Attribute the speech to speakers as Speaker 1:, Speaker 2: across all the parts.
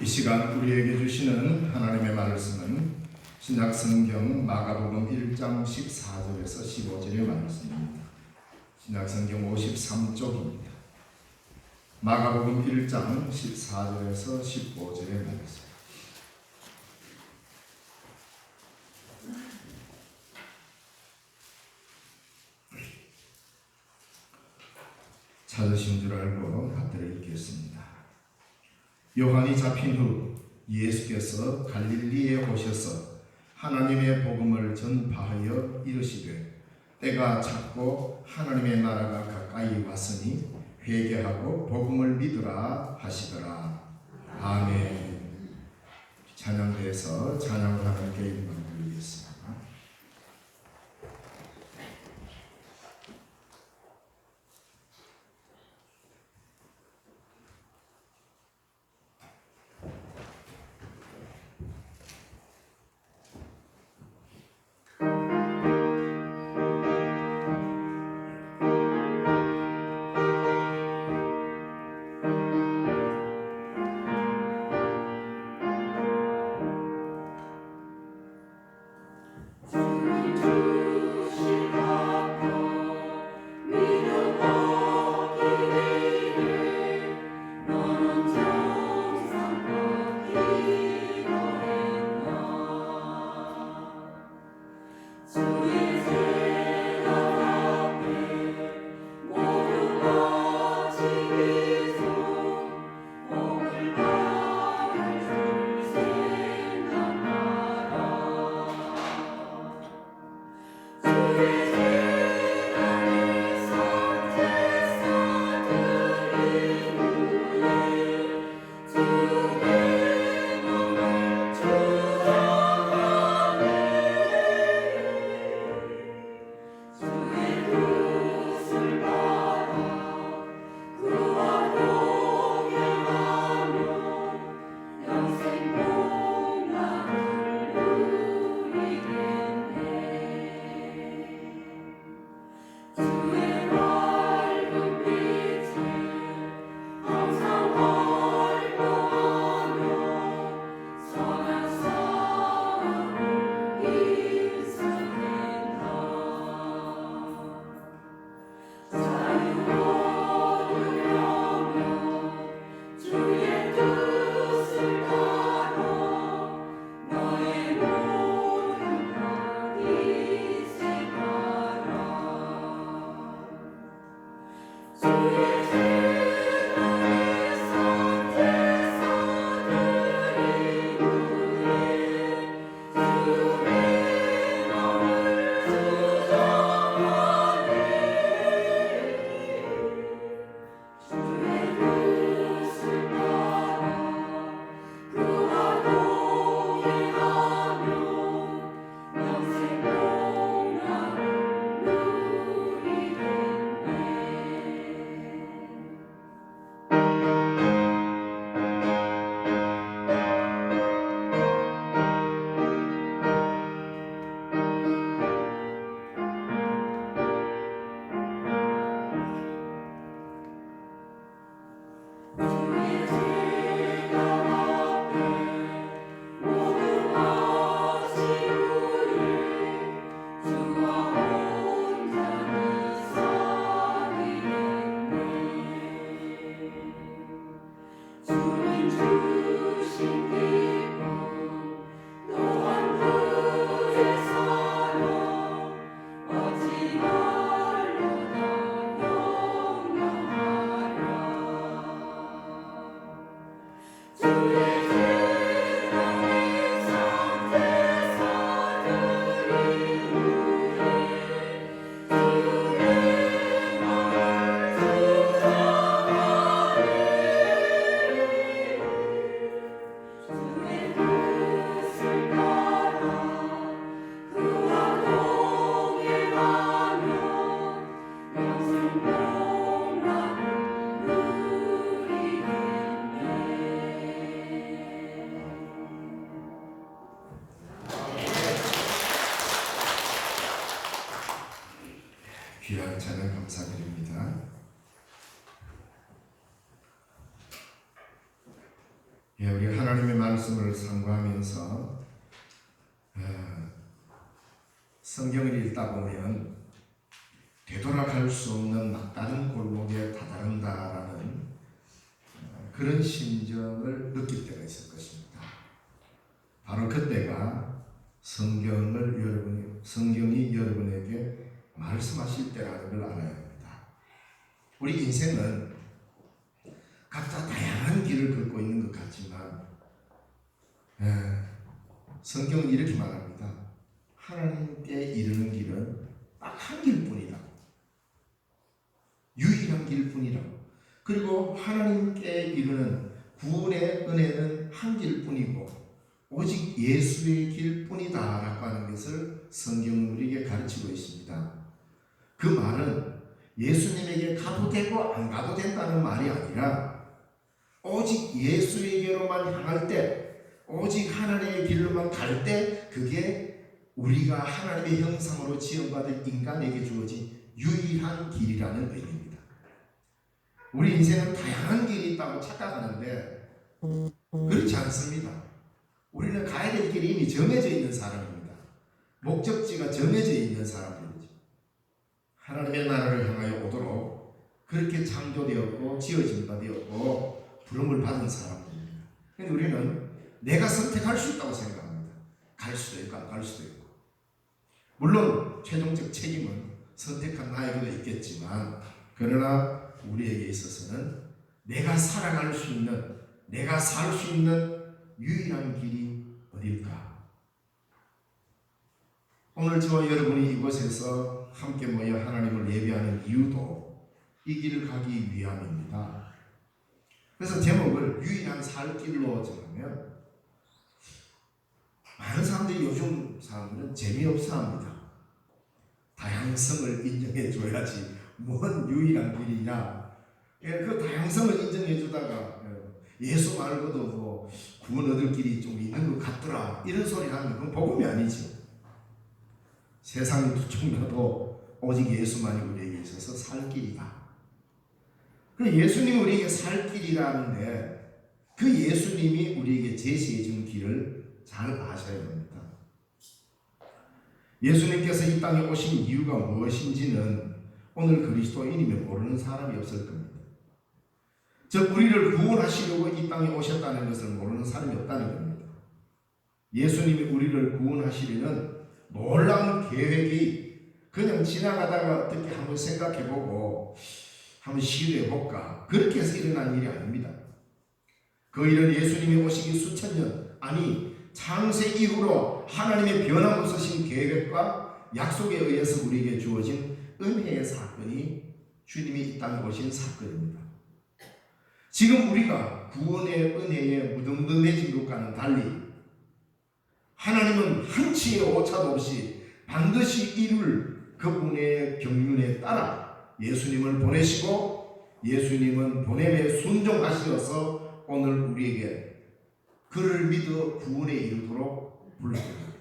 Speaker 1: 이 시간 우리에게 주시는 하나님의 말씀은 신약성경 마가복음 1장 14절에서 15절의 말씀입니다. 신약성경 53쪽입니다. 마가복음 1장 14절에서 15절의 말씀. 찾으신 줄 알고 받들어 읽겠습니다. 요한이 잡힌 후 예수께서 갈릴리에 오셔서 하나님의 복음을 전파하여 이르시되 때가 찼고 하나님의 나라가 가까이 왔으니 회개하고 복음을 믿으라 하시더라. 아멘. 찬양대에서 찬양을 하나님께 영광 드리겠습니다. 우리 하나님의 말씀을 상고하면서 성경을 읽다 보면 되돌아갈 수 없는 막다른 골목에 다다른다라는 그런 심정을 느낄 때가 있을 것입니다. 바로 그때가 성경이 여러분에게 말씀하실 때라는 걸 알아야 합니다. 우리 인생은 각자 다양한 길을 걷고 있는 것 같지만 성경은 이렇게 말합니다. 하나님께 이르는 길은 딱 한 길뿐이다. 유일한 길뿐이라고. 그리고 하나님께 이르는 구원의 은혜는 한 길뿐이고 오직 예수의 길뿐이다 라고 하는 것을 성경은 우리에게 가르치고 있습니다. 그 말은 예수님에게 가도 되고 안 가도 된다는 말이 아니라 오직 예수에게로만 향할 때, 오직 하나님의 길로만 갈 때 그게 우리가 하나님의 형상으로 지음받은 인간에게 주어진 유일한 길이라는 의미입니다. 우리 인생은 다양한 길이 있다고 착각하는데 그렇지 않습니다. 우리는 가야 될 길이 이미 정해져 있는 사람입니다. 목적지가 정해져 있는 사람들이죠. 하나님의 나라를 향하여 오도록 그렇게 창조되었고 지어진 바 되었고 부름을 받은 사람들입니다. 그런데 우리는 내가 선택할 수 있다고 생각합니다. 갈 수도 있고 안 갈 수도 있고. 물론 최종적 책임은 선택한 나에게도 있겠지만 그러나 우리에게 있어서는 내가 살아갈 수 있는, 내가 살 수 있는 유일한 길이 어딜까? 오늘 저와 여러분이 이곳에서 함께 모여 하나님을 예배하는 이유도 이 길을 가기 위함입니다. 그래서 제목을 유일한 살 길로 정하면 많은 사람들이 요즘 사람들은 재미없어 합니다. 다양성을 인정해 줘야지 뭔 유일한 길이냐. 그 다양성을 인정해 주다가 예수 말고도 뭐 구원 얻을 길이 좀 있는 것 같더라 이런 소리 하면 그건 복음이 아니죠. 세상이 두쪽나도 오직 예수만이 우리에게 있어서 살 길이다. 그 예수님이 우리에게 살 길이라는데 그 예수님이 우리에게 제시해 준 길을 잘 아셔야 됩니다. 예수님께서 이 땅에 오신 이유가 무엇인지는 오늘 그리스도인이면 모르는 사람이 없을 겁니다. 즉 우리를 구원하시려고 이 땅에 오셨다는 것을 모르는 사람이 없다는 겁니다. 예수님이 우리를 구원하시려는 놀라운 계획이 그냥 지나가다가 어떻게 한번 생각해보고 한번 시도해볼까 그렇게 해서 일어난 일이 아닙니다. 그 일은 예수님이 오시기 수천 년, 아니 창세 이후로 하나님의 변함없으신 계획과 약속에 의해서 우리에게 주어진 은혜의 사건이 주님이 이 땅에 오신 사건입니다. 지금 우리가 구원의 은혜에 무덤덤해진 것과는 달리 하나님은 한치의 오차도 없이 반드시 이룰 그분의 경륜에 따라 예수님을 보내시고 예수님은 보냄에 순종하시어서 오늘 우리에게 그를 믿어 구원에 이르도록 불러줍니다.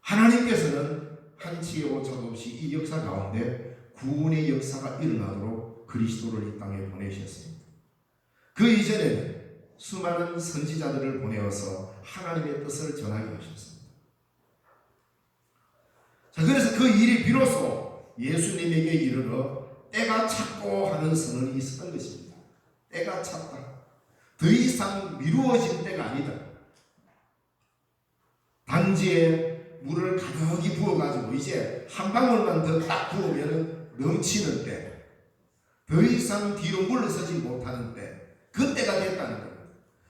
Speaker 1: 하나님께서는 한치의 오차도 없이 이 역사 가운데 구원의 역사가 일어나도록 그리스도를 이 땅에 보내셨습니다. 그 이전에는 수많은 선지자들을 보내어서 하나님의 뜻을 전하게 하셨습니다. 자, 그래서 그 일이 비로소 예수님에게 이르러 때가 찼고 하는 선언이 있었던 것입니다. 때가 찼다. 더 이상 미루어질 때가 아니다. 단지에 물을 가득히 부어가지고 이제 한 방울만 더 딱 부으면 넘치는 때, 더 이상 뒤로 물러서지 못하는 때, 그때가 됐다는 겁니다.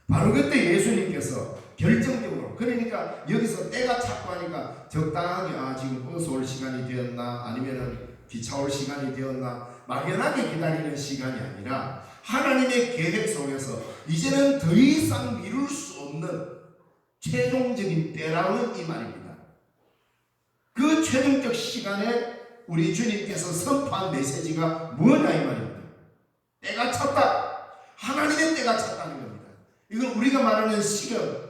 Speaker 1: 바로 그때 예수님께서 결정적으로, 그러니까 여기서 때가 찼고 하니까 적당하게 지금 버스 올 시간이 되었나 아니면은 기차 올 시간이 되었나 막연하게 기다리는 시간이 아니라 하나님의 계획 속에서 이제는 더 이상 미룰 수 없는 최종적인 때라는 이 말입니다. 그 최종적 시간에 우리 주님께서 선포한 메시지가 뭐냐 이 말입니다. 때가 찼다. 하나님의 때가 찼다는 겁니다. 이건 우리가 말하는 시간,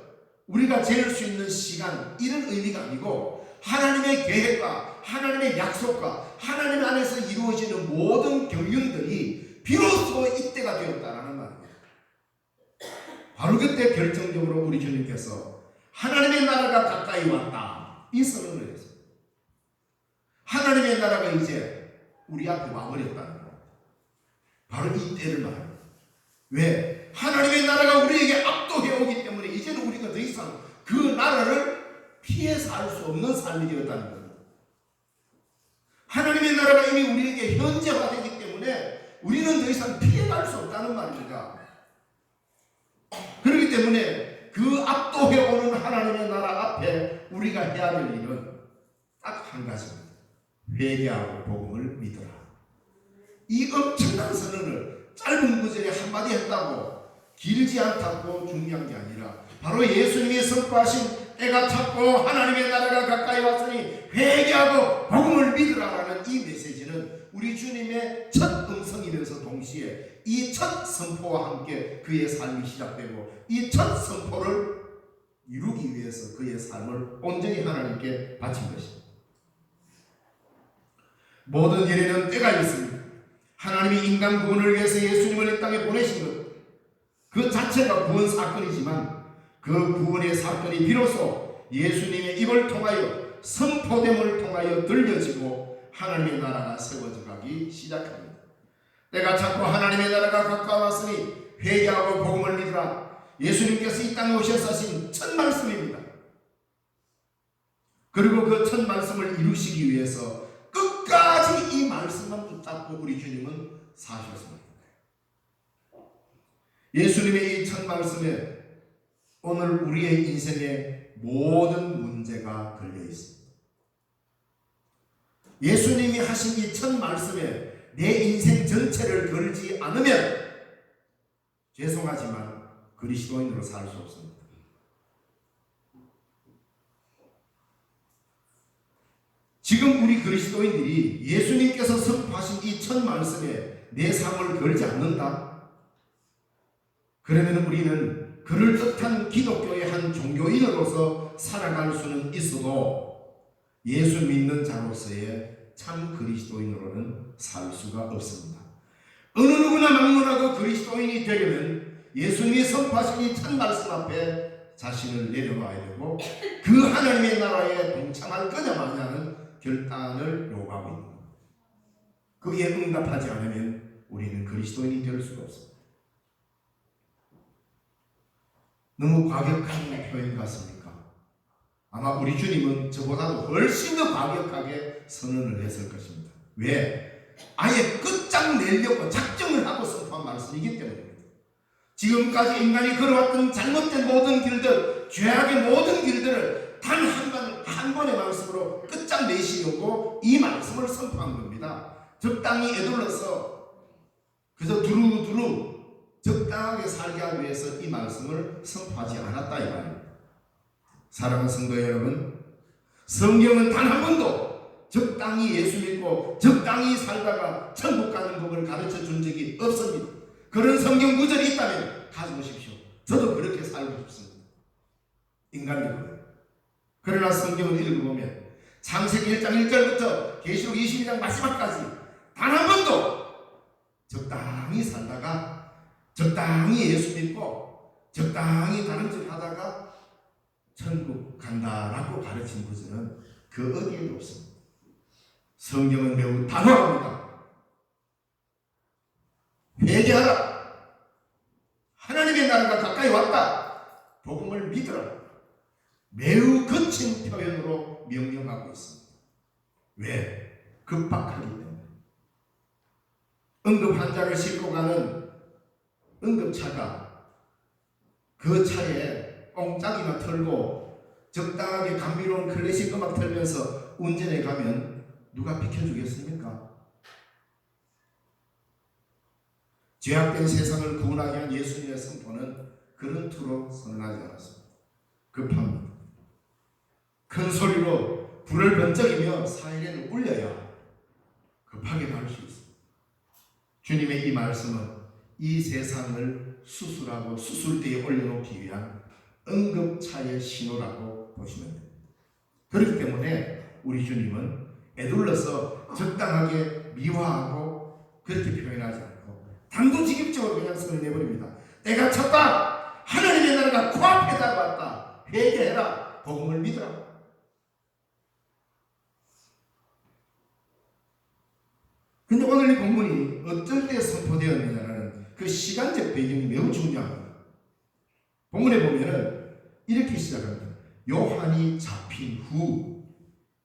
Speaker 1: 우리가 재울 수 있는 시간 이런 의미가 아니고 하나님의 계획과 하나님의 약속과 하나님 안에서 이루어지는 모든 경륜들이 비로소 이때가 되었다라는 말입니다. 바로 그때 결정적으로 우리 주님께서 하나님의 나라가 가까이 왔다 이 선언을 했어요. 하나님의 나라가 이제 우리 앞에 와버렸다는 거. 바로 이 때를 말합니다. 왜? 하나님의 나라가 우리에게 압도해 오기 때문에 이제는 우리가 더 이상 그 나라를 피해 살 수 없는 삶이 되었다는 겁니다. 하나님의 나라가 이미 우리에게 현재화되기 때문에 우리는 더 이상 피해갈 수 없다는 말입니다. 그렇기 때문에 그 압도해 오는 하나님의 나라 앞에 우리가 해야 될 일은 딱 한 가지입니다. 회개하고 복음을 믿어라. 이 엄청난 선언을 짧은 구절에 한마디 했다고 길지 않다고 중요한 게 아니라 바로 예수님이 선포하신 때가 찼고 하나님의 나라가 가까이 왔으니 회개하고 복음을 믿으라라는 이 메시지는 우리 주님의 첫 음성이면서 동시에 이 첫 선포와 함께 그의 삶이 시작되고 이 첫 선포를 이루기 위해서 그의 삶을 온전히 하나님께 바친 것입니다. 모든 일에는 때가 있습니다. 하나님이 인간 구원을 위해서 예수님을 이 땅에 보내신 것 그 자체가 구원 사건이지만 그 구원의 사건이 비로소 예수님의 입을 통하여 선포됨을 통하여 들려지고 하나님의 나라가 세워져 가기 시작합니다. 때가 찼고 하나님의 나라가 가까웠으니 회개하고 복음을 믿으라. 예수님께서 이 땅에 오셔서 하신 첫 말씀입니다. 그리고 그 첫 말씀을 이루시기 위해서 끝까지 이 말씀만 붙잡고 우리 주님은 사셨습니다. 예수님의 이 첫 말씀에 오늘 우리의 인생의 모든 문제가 걸려 있습니다. 예수님이 하신 이 첫 말씀에 내 인생 전체를 걸지 않으면 죄송하지만 그리스도인으로 살 수 없습니다. 지금 우리 그리스도인들이 예수님께서 선포하신 이 첫 말씀에 내 삶을 걸지 않는다? 그러면 우리는 그럴듯한 기독교의 한 종교인으로서 살아갈 수는 있어도 예수 믿는 자로서의 참 그리스도인으로는 살 수가 없습니다. 어느 누구나 막론하고 그리스도인이 되려면 예수님이 선포하신 이 첫 말씀 앞에 자신을 내려놔야 되고 그 하나님의 나라에 동참할 거냐 마냐는 결단을 요구하고 있는 겁니다. 그에 응답하지 않으면 우리는 그리스도인이 될 수가 없습니다. 너무 과격한 표현 같습니까? 아마 우리 주님은 저보다도 훨씬 더 과격하게 선언을 했을 것입니다. 왜? 아예 끝장내려고 작정을 하고 선포한 말씀이기 때문입니다. 지금까지 인간이 걸어왔던 잘못된 모든 길들, 죄악의 모든 길들을 단 한 번의 말씀으로 끝장내시려고 이 말씀을 선포한 겁니다. 적당히 애둘러서 그저 두루두루 적당하게 살게 하기 위해서 이 말씀을 선포하지 않았다 이 말입니다. 사랑하는 성도 여러분, 성경은 단 한 번도 적당히 예수 믿고 적당히 살다가 천국 가는 법을 가르쳐 준 적이 없습니다. 그런 성경 구절이 있다면 가져오십시오. 저도 그렇게 살고 싶습니다. 인간적으로. 그러나 성경을 읽어보면 창세기 1장 1절부터 계시록 22장 마지막까지 단 한 번도 적당히 살다가 적당히 예수 믿고 적당히 다른 짓 하다가 천국 간다라고 가르친 구절은 그 어디에도 없습니다. 성경은 매우 단호합니다. 회개하라. 하나님의 나라가 가까이 왔다. 복음을 믿으라. 매우 거친 표현으로 명령하고 있습니다. 왜? 급박하기 때문에. 응급 환자를 싣고 가는 응급차가 그 차에 엉짝이나 털고 적당하게 감미로운 클래식 음악 틀면서 운전해 가면 누가 비켜주겠습니까? 죄악된 세상을 구원하기 위한 예수님의 선포는 그런 투로 선언하지 않았습니다. 급합니다. 큰 소리로 불을 번쩍이며 사이렌을 울려야 급하게 갈 수 있습니다. 주님의 이 말씀은 이 세상을 수술하고 수술대에 올려놓기 위한 응급차의 신호라고 보시면 됩니다. 그렇기 때문에 우리 주님은 애둘러서 적당하게 미화하고 그렇게 표현하지 않고 단도직입적으로 그냥 선언해버립니다. 때가 찼다. 하나님의 나라가 코앞에 다가왔다. 회개해라. 복음을 믿으라. 근데 오늘 이 본문이 어떨 때 선포되었느냐는 그 시간적 배경이 매우 중요합니다. 본문에 보면은 이렇게 시작합니다. 요한이 잡힌 후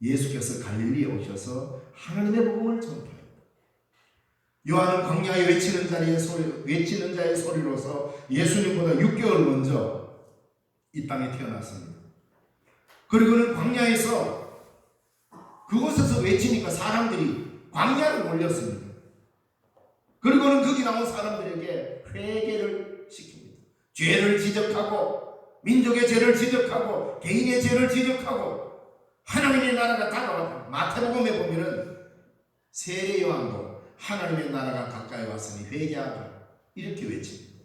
Speaker 1: 예수께서 갈릴리에 오셔서 하나님의 복음을 전파합니다. 요한은 광야에 외치는 자의 소리로서 예수님보다 6개월 먼저 이 땅에 태어났습니다. 그리고는 광야에서 그곳에서 외치니까 사람들이 광야로 몰렸습니다. 그리고는 거기 나온 사람들에게 회개를 시킵니다. 죄를 지적하고 민족의 죄를 지적하고 개인의 죄를 지적하고 하나님의 나라가 다가왔다. 마태복음에 보면은 세례 요한도 하나님의 나라가 가까이 왔으니 회개하라 이렇게 외칩니다.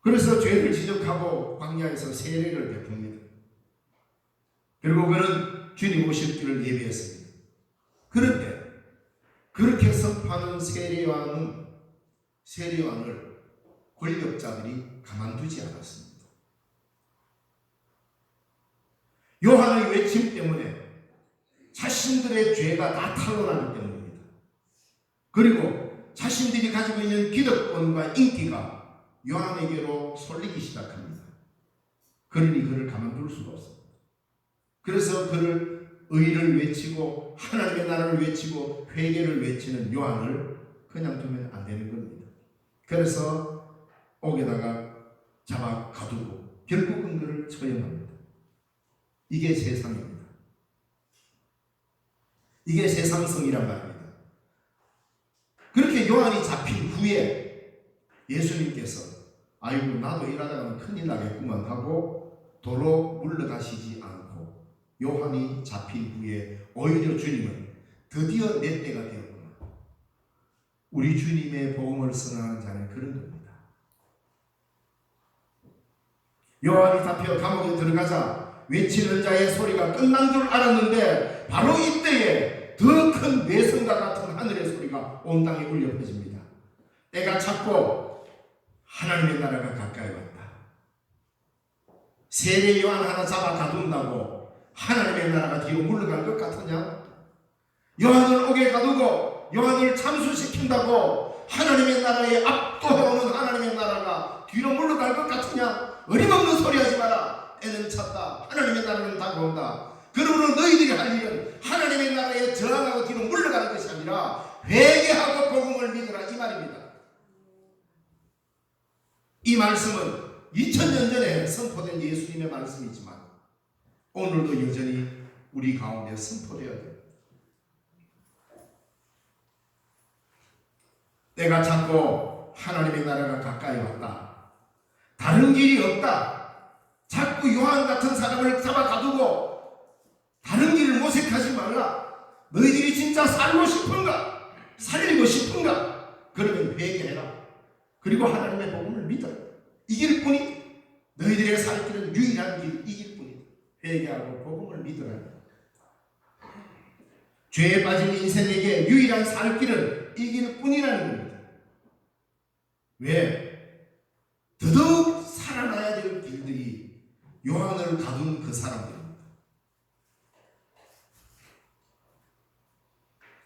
Speaker 1: 그래서 죄를 지적하고 광야에서 세례를 베풉니다. 그리고 그는 주님 오실 길을 예비했습니다. 그런데 그렇게 선포하는 세례 요한을 권력자들이 가만두지 않았습니다. 요한의 외침 때문에 자신들의 죄가 다 탄로나기 때문입니다. 그리고 자신들이 가지고 있는 기득권과 인기가 요한에게로 쏠리기 시작합니다. 그러니 그를 가만둘 수가 없습니다. 그래서 그를 의를 외치고 하나님의 나라를 외치고 회개를 외치는 요한을 그냥 두면 안 되는 겁니다. 그래서 옥에다가 잡아 가두고 결국은 그를 처형합니다. 이게 세상입니다. 이게 세상성이란 말입니다. 그렇게 요한이 잡힌 후에 예수님께서 아이고 나도 일하다가는 큰일 나겠구만 하고 도로 물러가시지 않고 요한이 잡힌 후에 오히려 주님은 드디어 내 때가 되었구나. 우리 주님의 복음을 선언하는 자는 그런 겁니다. 요한이 잡혀 감옥에 들어가자 외치는 자의 소리가 끝난 줄 알았는데 바로 이때에 더 큰 외성과 같은 하늘의 소리가 온 땅에 울려 퍼집니다. 때가 찼고 하나님의 나라가 가까이 왔다. 세례 요한 하나 잡아 가둔다고 하나님의 나라가 뒤로 물러갈 것 같으냐? 요한을 옥에 가두고 요한을 참수시킨다고 하나님의 나라에 압도해오는 하나님의 나라가 뒤로 물러갈 것 같으냐? 어림없는 소리 하지 마라. 때는 찼다. 하나님의 나라는 다가온다. 그러므로 너희들이 할 일은 하나님의 나라에 저항하고 뒤로 물러가는 것이 아니라 회개하고 복음을 믿으라 이 말입니다. 이 말씀은 2000년 전에 선포된 예수님의 말씀이지만 오늘도 여전히 우리 가운데 선포되어야 됩니다. 때가 찼고 하나님의 나라가 가까이 왔다. 다른 길이 없다. 자꾸 요한 같은 사람을 잡아 가두고 다른 길을 모색하지 말라. 너희들이 진짜 살고 싶은가? 살리고 싶은가? 그러면 회개해라. 그리고 하나님의 복음을 믿어라. 이길 뿐이 너희들의 살 길은 유일한 길 이길 뿐이다. 회개하고 복음을 믿어라. 죄에 빠진 인생에게 유일한 살 길은 이길 뿐이라는 겁니다. 왜? 더더욱 살아나야 될 길들이 요한을 가둔 그 사람들입니다.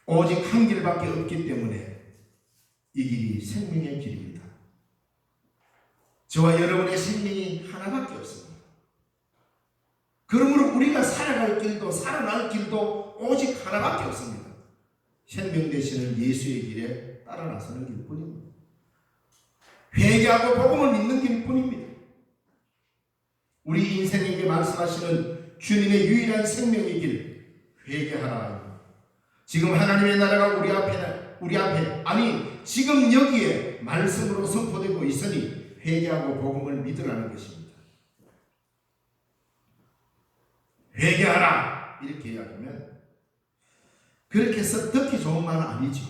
Speaker 1: 오직 한 길밖에 없기 때문에 이 길이 생명의 길입니다. 저와 여러분의 생명이 하나밖에 없습니다. 그러므로 우리가 살아갈 길도 살아날 길도 오직 하나밖에 없습니다. 생명 되시는 예수의 길에 따라 나서는 길뿐입니다. 회개하고 복음을 믿는 길뿐입니다. 우리 인생에게 말씀하시는 주님의 유일한 생명의 길, 회개하라. 지금 하나님의 나라가 우리 앞에 아니 지금 여기에 말씀으로 선포되고 있으니 회개하고 복음을 믿으라는 것입니다. 회개하라 이렇게 이야기하면 그렇게 해서 듣기 좋은 말은 아니죠.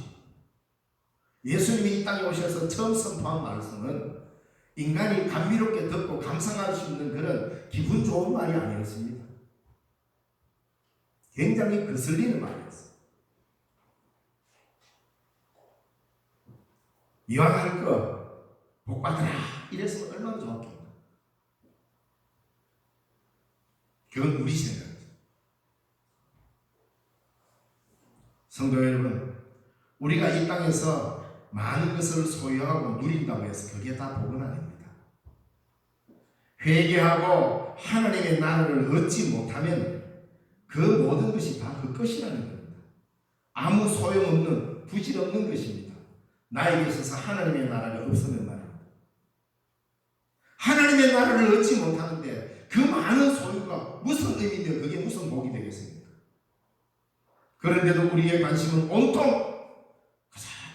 Speaker 1: 예수님이 이 땅에 오셔서 처음 선포한 말씀은 인간이 감미롭게 듣고 감상할 수 있는 그런 기분 좋은 말이 아니었습니다. 굉장히 거슬리는 말이었어요. 이왕 할 거 복받으라 이랬으면 얼마나 좋았겠나. 그건 우리 생각이죠. 성도 여러분, 우리가 이 땅에서 많은 것을 소유하고 누린다고 해서 그게 다 복은 아닙니다. 회개하고 하나님의 나라를 얻지 못하면 그 모든 것이 다 그 것이라는 겁니다. 아무 소용없는 부질없는 것입니다. 나에게 있어서 하나님의 나라가 없으면 말입니다. 하나님의 나라를 얻지 못하는데 그 많은 소유가 무슨 의미며 그게 무슨 복이 되겠습니까? 그런데도 우리의 관심은 온통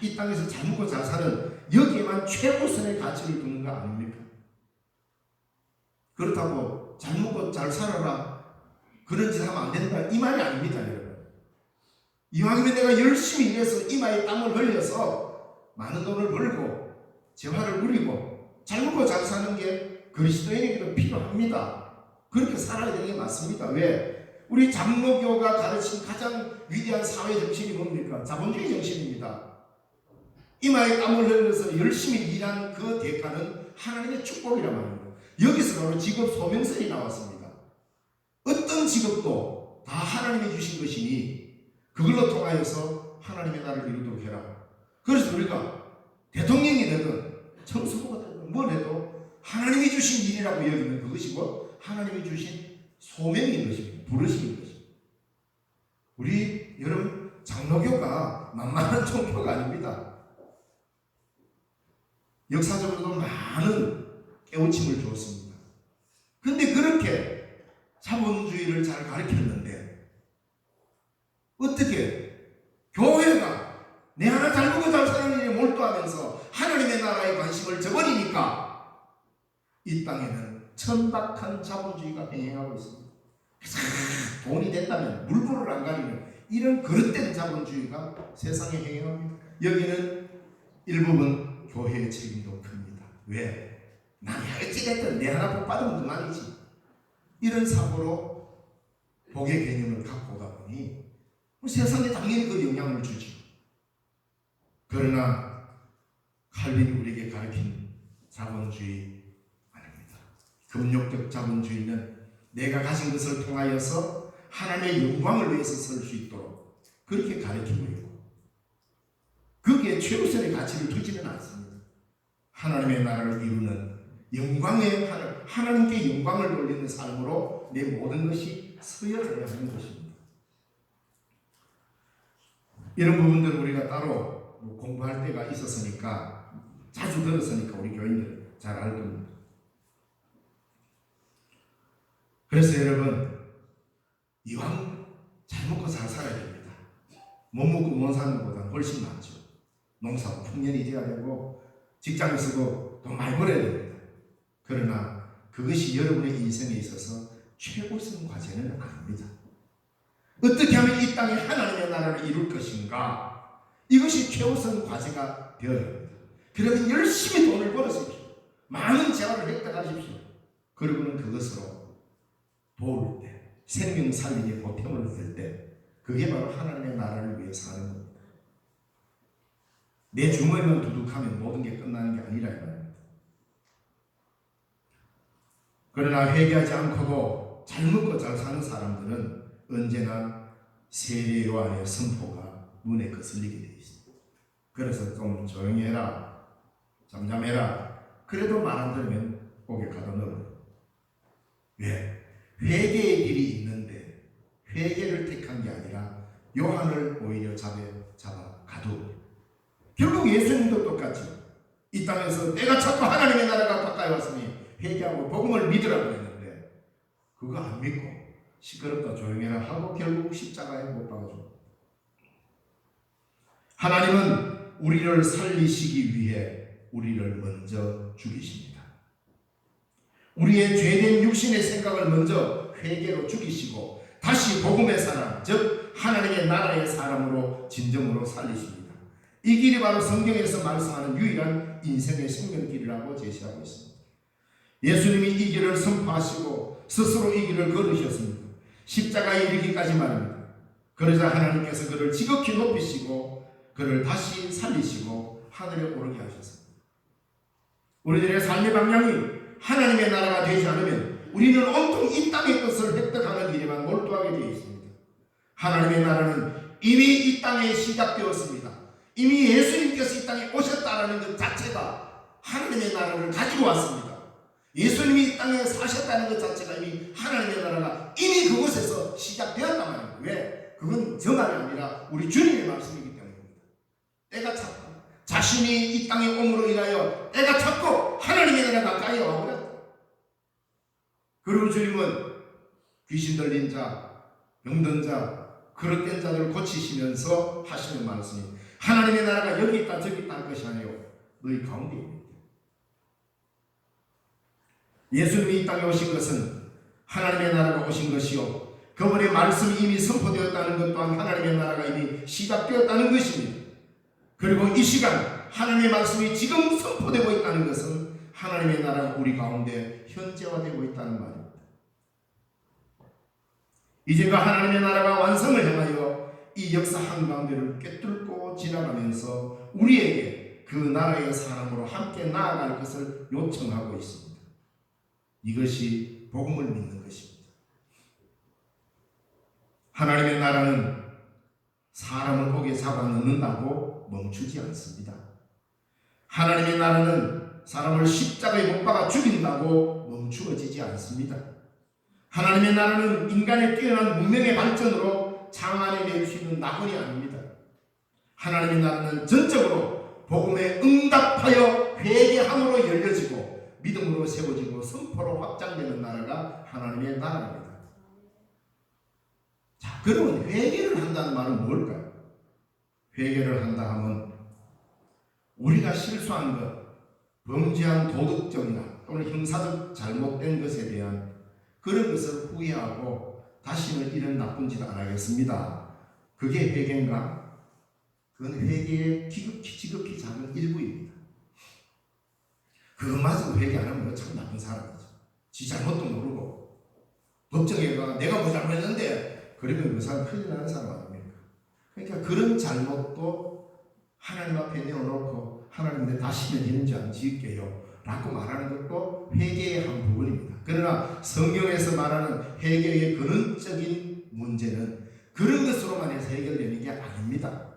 Speaker 1: 이 땅에서 잘 먹고 잘 사는 여기에만 최우선의 가치를 두는 거 아닙니까? 그렇다고 잘 먹고 잘 살아라 그런 짓 하면 안 된다 이 말이 아닙니다, 여러분. 이왕이면 내가 열심히 일해서 이마에 땀을 흘려서 많은 돈을 벌고 재화를 누리고 잘 먹고 잘 사는 게 그리스도인에게도 필요합니다. 그렇게 살아야 되는 게 맞습니다. 왜? 우리 장로교가 가르친 가장 위대한 사회 정신이 뭡니까? 자본주의 정신입니다. 이마에 땀을 흘려서 열심히 일한 그 대가는 하나님의 축복이란 말입니다. 여기서 바로 직업 소명설이 나왔습니다. 어떤 직업도 다 하나님이 주신 것이니 그걸로 통하여서 하나님의 나라를 이루도록 해라. 그래서 우리가 대통령이 되든 청소부가 되든 뭘 해도 하나님이 주신 일이라고 여기면 그것이 뭐? 하나님이 주신 소명인 것입니다. 부르심인 것입니다. 우리 여러분 장로교가 만만한 종교가 아닙니다. 역사적으로도 많은 깨우침을 주었습니다. 그런데 그렇게 자본주의를 잘 가르쳤는데 어떻게 교회가 내 하나 잘 먹고 잘 사는 일에 몰두하면서 하나님의 나라에 관심을 저버리니까 이 땅에는 천박한 자본주의가 행행하고 있습니다. 돈이 된다면 물불을 안 가리는 이런 그릇된 자본주의가 세상에 행행합니다. 여기는 일부분 교회의 책임도 큽니다. 왜? 남이 어찌됐든 내 하나 복 받으면 그만이지. 이런 사고로 복의 개념을 갖고 오다 보니 세상에 당연히 그 영향을 주죠. 그러나 칼빈이 우리에게 가르친 자본주의 아닙니다. 금욕적 자본주의는 내가 가진 것을 통하여서 하나님의 영광을 위해서 설 수 있도록 그렇게 가르치고 있고 거기에 최우선의 가치를 두지는 않습니다. 하나님의 나라를 이루는 영광의 하나님께 영광을 돌리는 삶으로 내 모든 것이 서여져야 하는 것입니다. 이런 부분들은 우리가 따로 공부할 때가 있었으니까 자주 들었으니까 우리 교인들 잘 알 겁니다. 그래서 여러분 이왕 잘 먹고 잘 살아야 됩니다. 못 먹고 못 사는 것보다 훨씬 낫죠. 농사도 풍년이 돼야 되고 직장에서도 돈 많이 벌어야 됩니다. 그러나 그것이 여러분의 인생에 있어서 최고선 과제는 아닙니다. 어떻게 하면 이 땅에 하나님의 나라를 이룰 것인가? 이것이 최우선 과제가 되어야 합니다. 그러면 열심히 돈을 벌으십시오. 많은 재화를 획득하십시오. 그리고는 그것으로 도울 때, 생명 살리기에 보탬을 줄 때, 그게 바로 하나님의 나라를 위해 사는 겁니다. 내 주머니만 두둑하면 모든 게 끝나는 게 아니라 이 말입니다. 그러나 회개하지 않고도 잘 먹고 잘 사는 사람들은 언제나 세례 요한의 선포가 눈에 거슬리게 되어 있습니다. 그래서 좀 조용히 해라, 잠잠해라. 그래도 말 안 들으면 고개 가다듬어요. 왜? 회개의 길이 있는데 회개를 택한 게 아니라 요한을 오히려 잡아 가두어요. 결국 예수님도 똑같이 이 땅에서 내가 자꾸 하나님의 나라가 가까이 왔으니 회개하고 복음을 믿으라고 했는데 그거 안 믿고 시끄럽다 조용해라 하고 결국 십자가에 못 박아줍니다. 하나님은 우리를 살리시기 위해 우리를 먼저 죽이십니다. 우리의 죄된 육신의 생각을 먼저 회개로 죽이시고 다시 복음의 사람, 즉 하나님의 나라의 사람으로 진정으로 살리십니다. 이 길이 바로 성경에서 말씀하는 유일한 인생의 생명길이라고 제시하고 있습니다. 예수님이 이 길을 선포하시고 스스로 이 길을 걸으셨습니다. 십자가에 이르기까지 말입니다. 그러자 하나님께서 그를 지극히 높이시고 그를 다시 살리시고 하늘에 오르게 하셨습니다. 우리들의 삶의 방향이 하나님의 나라가 되지 않으면 우리는 온통 이 땅의 것을 획득하는 일에만 몰두하게 되어 있습니다. 하나님의 나라는 이미 이 땅에 시작되었습니다. 이미 예수님께서 이 땅에 오셨다라는 것 자체가 하나님의 나라를 가지고 왔습니다. 예수님이 이 땅에 사셨다는 것 자체가 이미 하나님의 나라가 이미 그곳에서 시작되었단 말입니다. 왜? 그건 정함이 아니라 우리 주님의 말씀이기 때문입니다. 때가 찼다. 자신이 이 땅에 옴으로 인하여 때가 찼고 하나님의 나라가 가까이 와버렸다. 그리고 주님은 귀신 들린 자, 병든 자, 그릇된 자들을 고치시면서 하시는 말씀이 하나님의 나라가 여기 있다 저기 있다 할 것이 아니요 너희 가운데 있습니다. 예수님이 이 땅에 오신 것은 하나님의 나라가 오신 것이요 그분의 말씀이 이미 선포되었다는 것 또한 하나님의 나라가 이미 시작되었다는 것입니다. 그리고 이 시간 하나님의 말씀이 지금 선포되고 있다는 것은 하나님의 나라가 우리 가운데 현재화되고 있다는 말입니다. 이제가 하나님의 나라가 완성을 향하여 이 역사 한가운데를 꿰뚫고 지나가면서 우리에게 그 나라의 사람으로 함께 나아갈 것을 요청하고 있습니다. 이것이 복음을 믿는 것입니다. 하나님의 나라는 사람을 옥에 잡아 넣는다고 멈추지 않습니다. 하나님의 나라는 사람을 십자가에 못 박아 죽인다고 멈추어지지 않습니다. 하나님의 나라는 인간의 뛰어난 문명의 발전으로 장안에 낼 수 있는 낙원이 아닙니다. 하나님의 나라는 전적으로 복음에 응답하여 회개함으로 열려지고 믿음으로 세워지고 선포로 확장되는 나라가 하나님의 나라입니다. 자, 그러면 회개를 한다는 말은 뭘까요? 회개를 한다 하면 우리가 실수한 것, 범죄한 도덕적이나 또는 형사적 잘못된 것에 대한 그런 것을 후회하고 다시는 이런 나쁜 짓 안 하겠습니다. 그게 회개인가? 그건 회개의 지극히 작은 일부입니다. 그것마저도 회개 안 하면 참 나쁜 사람이죠. 지 잘못도 모르고 법정에 가 내가 뭐 잘못했는데 그러면 그 사람 큰일 나는 사람 아닙니까? 그러니까 그런 잘못도 하나님 앞에 내어놓고 하나님 내 다시는 이런 죄 안 지을게요 라고 말하는 것도 회개의 한 부분입니다. 그러나 성경에서 말하는 회개의 근원적인 문제는 그런 것으로만 해서 해결되는 게 아닙니다.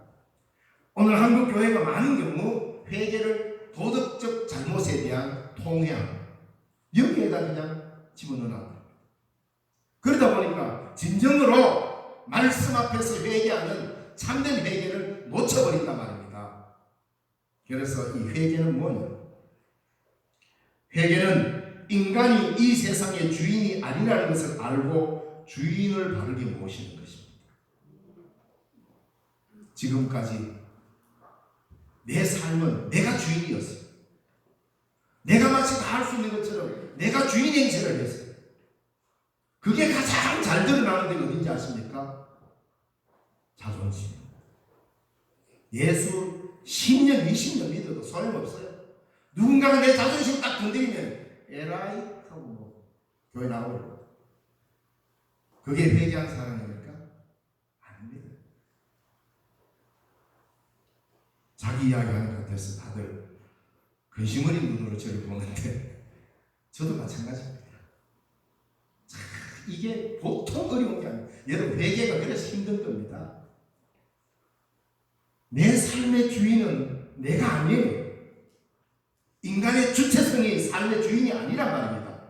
Speaker 1: 오늘 한국 교회가 많은 경우 회개를 도덕적 잘못에 대한 통회함 여기에다 그냥 집어넣어놨다. 그러다 보니까 진정으로 말씀 앞에서 회개하는 참된 회개를 놓쳐버린단 말입니다. 그래서 이 회개는 뭐냐? 회개는 인간이 이 세상의 주인이 아니라는 것을 알고 주인을 바르게 모시는 것입니다. 지금까지 내 삶은 내가 주인이었어요. 내가 마치 다 할 수 있는 것처럼 내가 주인 행세를 했어요. 그게 가장 잘 드러나는 데가 어딘지 아십니까? 자존심. 예수 10년, 20년 믿어도 소용없어요. 누군가가 내 자존심 딱 건드리면 에라이 하고 뭐 교회 나오고 그게 회개한 사람입니까? 아닙니다. 자기 이야기하는 것 같아서 다들 근심 어린 눈으로 저를 보는데 저도 마찬가지입니다. 참, 이게 보통 어려운 게 아니에요. 여러분 회개가 그래서 힘든 겁니다. 내 삶의 주인은 내가 아니에요. 인간의 주체성이 삶의 주인이 아니란 말입니다.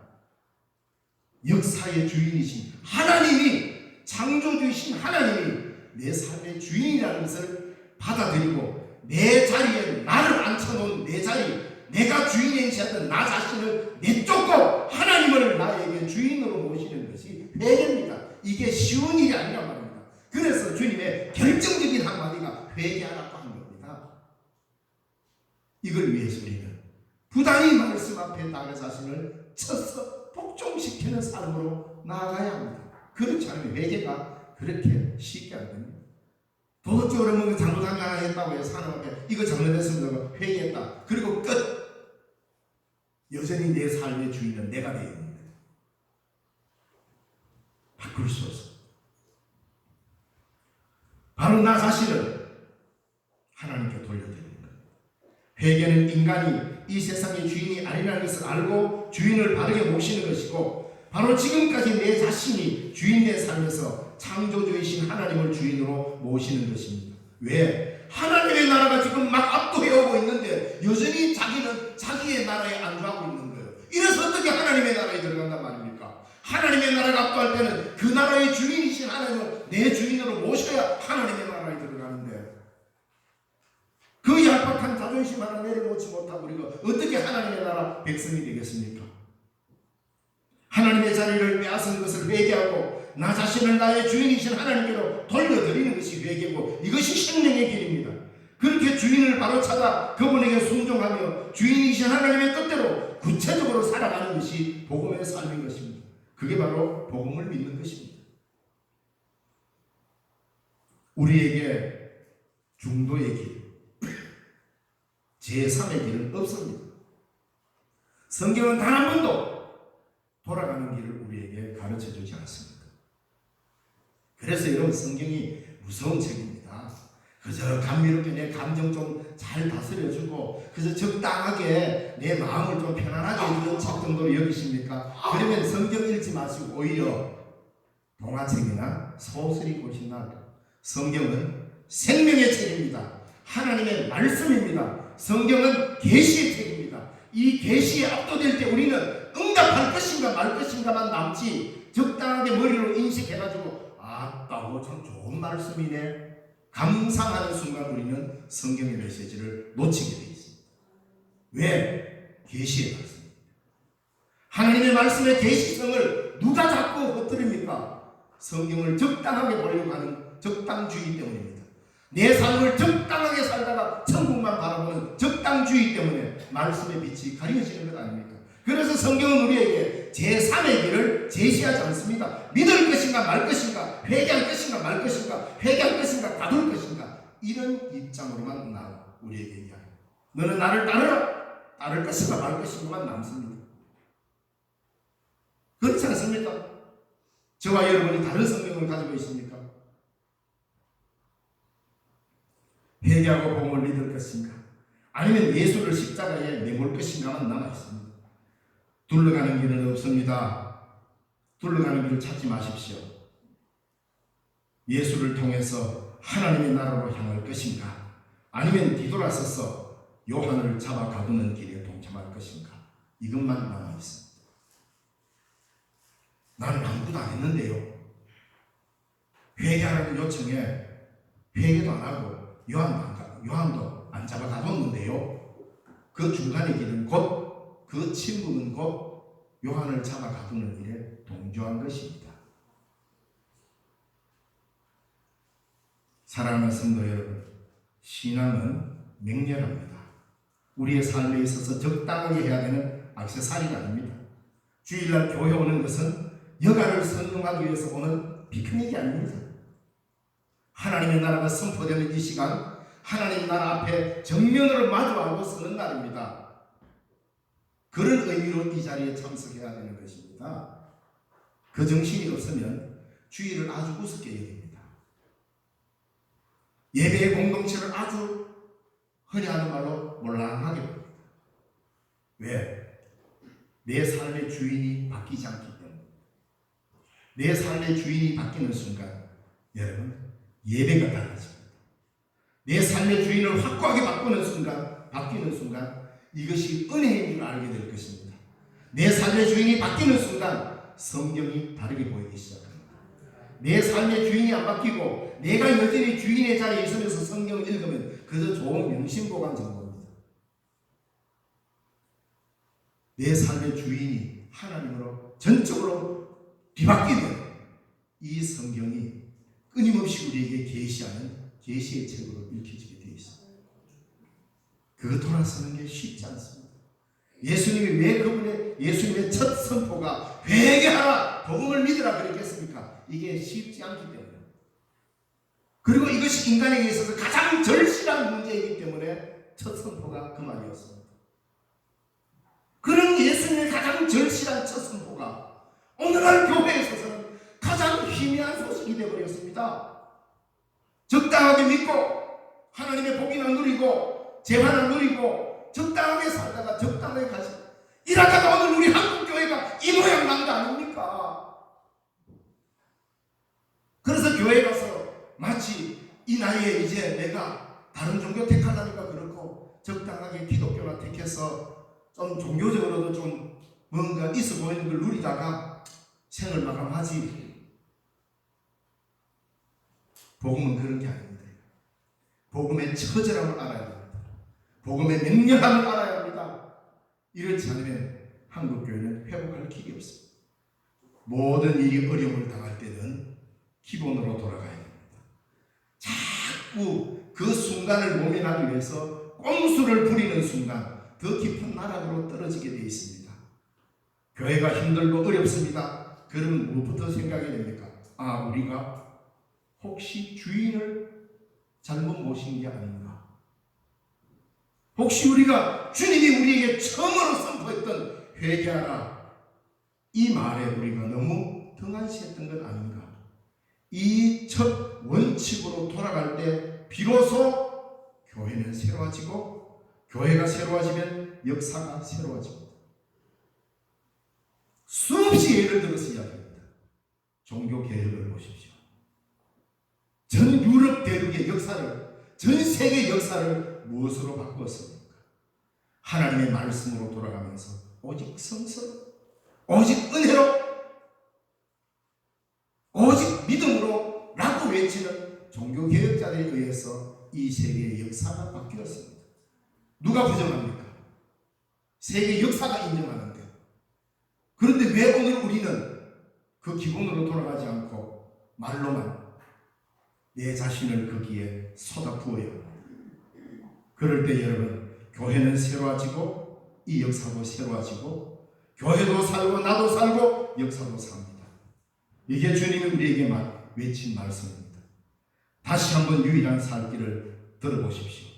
Speaker 1: 역사의 주인이신 하나님이, 창조주이신 하나님이 내 삶의 주인이라는 것을 받아들이고 내 자리에 나를 앉혀놓은 내 자리, 내가 주인 행세하던 나 자신을 내쫓고 하나님을 나에게 주인으로 모시는 것이 회개입니다. 이게 쉬운 일이 아니란 말입니다. 그래서 주님의 결정적인 한마디가 회개하라고 한 겁니다. 이걸 위해서 우리는 부단히 말씀 앞에 나의 자신을 쳐서 복종시키는 삶으로 나아가야 합니다. 그렇지 않으면 회개가 그렇게 쉽게 안 됩니다. 도덕적으로 뭔가 잘못한 거 하나 했다고 해서 하나님 앞에 이거 잘못했습니다. 회개했다. 그리고 끝. 여전히 내 삶의 주인은 내가 되어 있는 거예요. 바꿀 수 없습니다. 바로 나 자신을 하나님께 돌려드리는 거예요. 회개는 인간이 이 세상의 주인이 아니라는 것을 알고 주인을 바르게 모시는 것이고, 바로 지금까지 내 자신이 주인의 삶에서 창조주이신 하나님을 주인으로 모시는 것입니다. 왜? 하나님의 나라가 지금 막 압도해오고 있는데 여전히 자기는 자기의 나라에 안주하고 있는 거예요. 이래서 어떻게 하나님의 나라에 들어간단 말입니까? 하나님의 나라가 압도할 때는 그 나라의 주인이신 하나님을 내 주인으로 모셔야 하나님의 나라에 들어가는데, 그 얄팍한 자존심 하나 내려놓지 못하고 우리가 어떻게 하나님의 나라 백성이 되겠습니까? 하나님의 자리를 빼앗은 것을 회개하고 나 자신을 나의 주인이신 하나님께로 돌려드리는 것이 회개고, 이것이 생명의 길입니다. 그렇게 주인을 바로 찾아 그분에게 순종하며 주인이신 하나님의 뜻대로 구체적으로 살아가는 것이 복음의 삶인 것입니다. 그게 바로 복음을 믿는 것입니다. 우리에게 중도의 길, 제3의 길은 없습니다. 성경은 단 한 번도 돌아가는 길을 우리에게 가르쳐 주지 않습니다. 그래서 여러분, 성경이 무서운 책입니다. 그저 감미롭게 내 감정 좀 잘 다스려주고 그저 적당하게 내 마음을 좀 편안하게 해주는 책 정도로 여기십니까? 그러면 성경 읽지 마시고 오히려 동화책이나 소설 읽고 싶나? 성경은 생명의 책입니다. 하나님의 말씀입니다. 성경은 계시의 책입니다. 이 계시에 압도될 때 우리는 응답할 것인가 말 것인가만 남지, 적당하게 머리로 인식해가지고 아따고 참 좋은 말씀이네 감상하는 순간 우리는 성경의 메시지를 놓치게 되어 있습니다. 왜? 계시의 말씀입니다. 하나님의 말씀의 계시성을 누가 자꾸 흩뜨립니까? 성경을 적당하게 보려고 하는 적당주의 때문입니다. 내 삶을 적당하게 살다가 천국만 바라보는 적당주의 때문에 말씀의 빛이 가려지는 것 아닙니까? 그래서 성경은 우리에게 제3의 길을 제시하지 않습니다. 믿을 것인가 말 것인가, 회개할 것인가 말 것인가, 회개할 것인가 가둘 것인가, 이런 입장으로만 우리에게 얘기합니다. 너는 나를 따르라, 따를 것인가 말 것인가만 남습니다. 그렇지 않습니까? 저와 여러분이 다른 성경을 가지고 있습니까? 회개하고 복음을 믿을 것인가, 아니면 예수를 십자가에 내몰 것인가만 남아있습니다. 둘러가는 길은 없습니다. 둘러가는 길을 찾지 마십시오. 예수를 통해서 하나님의 나라로 향할 것인가, 아니면 뒤돌아서서 요한을 잡아 가두는 길에 동참할 것인가, 이것만 남아있습니다. 나는 아무것도 안 했는데요. 회개하라는 요청에 회개도 안 하고 요한도 안 잡아 가뒀는데요. 그 중간의 길은 곧, 그 침묵은 곧 요한을 잡아 가두는 일에 동조한 것입니다. 사랑하는 성도 여러분, 신앙은 맹렬합니다. 우리의 삶에 있어서 적당하게 해야 되는 액세서리가 아닙니다. 주일날 교회 오는 것은 여가를 선동하기 위해서 오는 피크닉이 아닙니다. 하나님의 나라가 선포되는 이 시간, 하나님 나라 앞에 정면으로 마주하고 서는 날입니다. 그런 의미로 이 자리에 참석해야 되는 것입니다. 그 정신이 없으면 주일을 아주 우습게 여깁니다. 예배의 공동체를 아주 흔히 하는 말로 몰랑하게 봅니다. 왜? 내 삶의 주인이 바뀌지 않기 때문에. 내 삶의 주인이 바뀌는 순간 여러분, 예배가 달라집니다. 내 삶의 주인을 확고하게 바뀌는 순간 이것이 은혜인 줄 알게 될 것입니다. 내 삶의 주인이 바뀌는 순간 성경이 다르게 보이기 시작합니다. 내 삶의 주인이 안 바뀌고 내가 여전히 주인의 자리에 있으면서 성경을 읽으면 그저 좋은 명심보관 정도입니다. 내 삶의 주인이 하나님으로 전적으로 뒤바뀌면 이 성경이 끊임없이 우리에게 계시하는 계시의 책으로 읽혀지게 되어 있습니다. 그거 돌아서는 게 쉽지 않습니다. 예수님의 첫 선포가 회개하라, 복음을 믿으라 그랬겠습니까? 이게 쉽지 않기 때문에. 그리고 이것이 인간에게 있어서 가장 절실한 문제이기 때문에 첫 선포가 그 말이었습니다. 그런 예수님의 가장 절실한 첫 선포가 오늘날 교회에 있어서는 가장 희미한 소식이 되어버렸습니다. 적당하게 믿고 하나님의 복이나 누리고 재화나 누리고 적당하게 살다가 적당하게 가시 이러다가 오늘 우리 한국교회가 이 모양 난 거 아닙니까? 그래서 교회 가서 마치 이 나이에 이제 내가 다른 종교 택하려니까 그렇고 적당하게 기독교나 택해서 좀 종교적으로도 좀 뭔가 있어 보이는 걸 누리다가 생을 마감하지. 복음은 그런 게 아닙니다. 복음의 처절함을 알아야 됩니다. 복음의 맹렬함을 알아야 합니다. 이렇지 않으면 한국교회는 회복할 길이 없습니다. 모든 일이 어려움을 당할 때는 기본으로 돌아가야 됩니다. 자꾸 그 순간을 모면하기 위해서 꼼수를 부리는 순간 더 깊은 나락으로 떨어지게 되어 있습니다. 교회가 힘들고 어렵습니다. 그러면 무엇부터 생각이 됩니까? 우리가 혹시 주인을 잘못 모신 게 아닌가? 혹시 우리가 주님이 우리에게 처음으로 선포했던 회개하라 이 말에 우리가 너무 등한시했던 건 아닌가? 이 첫 원칙으로 돌아갈 때 비로소 교회는 새로워지고 교회가 새로워지면 역사가 새로워집니다. 수없이 예를 들어서 이야기합니다. 종교 개혁을 보십시오. 전 유럽 대륙의 역사를, 전 세계 역사를 무엇으로 바꾸었습니까? 하나님의 말씀으로 돌아가면서 오직 성서로, 오직 은혜로, 오직 믿음으로 라고 외치는 종교개혁자들에 의해서 이 세계의 역사가 바뀌었습니다. 누가 부정합니까? 세계 역사가 인정하는데. 그런데 왜 오늘 우리는 그 기본으로 돌아가지 않고 말로만 내 자신을 거기에 쏟아부어요? 그럴 때 여러분, 교회는 새로워지고 이 역사도 새로워지고 교회도 살고 나도 살고 역사도 삽니다. 이게 주님이 우리에게 외친 말씀입니다. 다시 한번 유일한 살 길을 들어보십시오.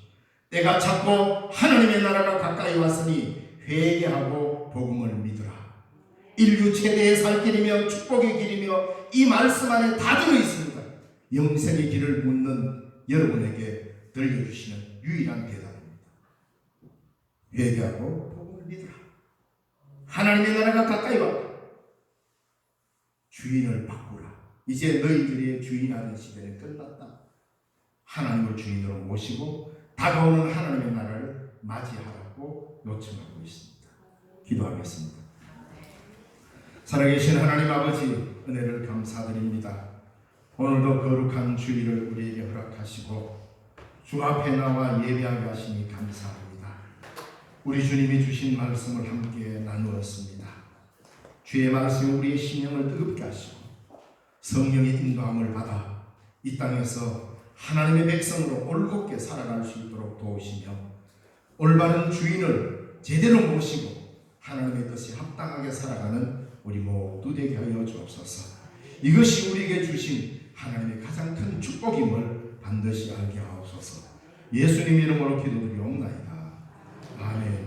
Speaker 1: 때가 찼고 하나님의 나라가 가까이 왔으니 회개하고 복음을 믿으라. 인류 최대의 살 길이며 축복의 길이며 이 말씀 안에 다 들어있습니다. 영생의 길을 묻는 여러분에게 들려주시는 유일한 대답입니다. 회개하고 복음을 믿으라. 하나님의 나라가 가까이 왔다. 주인을 바꾸라. 이제 너희들의 주인하는 시대는 끝났다. 하나님을 주인으로 모시고 다가오는 하나님의 나라를 맞이하라고 요청하고 있습니다. 기도하겠습니다. 살아계신 하나님 아버지, 은혜를 감사드립니다. 오늘도 거룩한 주일을 우리에게 허락하시고 주 앞에 나와 예배하게 하시니 감사합니다. 우리 주님이 주신 말씀을 함께 나누었습니다. 주의 말씀이 우리의 심령을 뜨겁게 하시고 성령의 인도함을 받아 이 땅에서 하나님의 백성으로 올곧게 살아갈 수 있도록 도우시며 올바른 주인을 제대로 모시고 하나님의 뜻에 합당하게 살아가는 우리 모두 되게 하여 주옵소서. 이것이 우리에게 주신 하나님의 가장 큰 축복임을 반드시 알게 하옵소서. 예수님 이름으로 기도드리옵나이다. 아멘.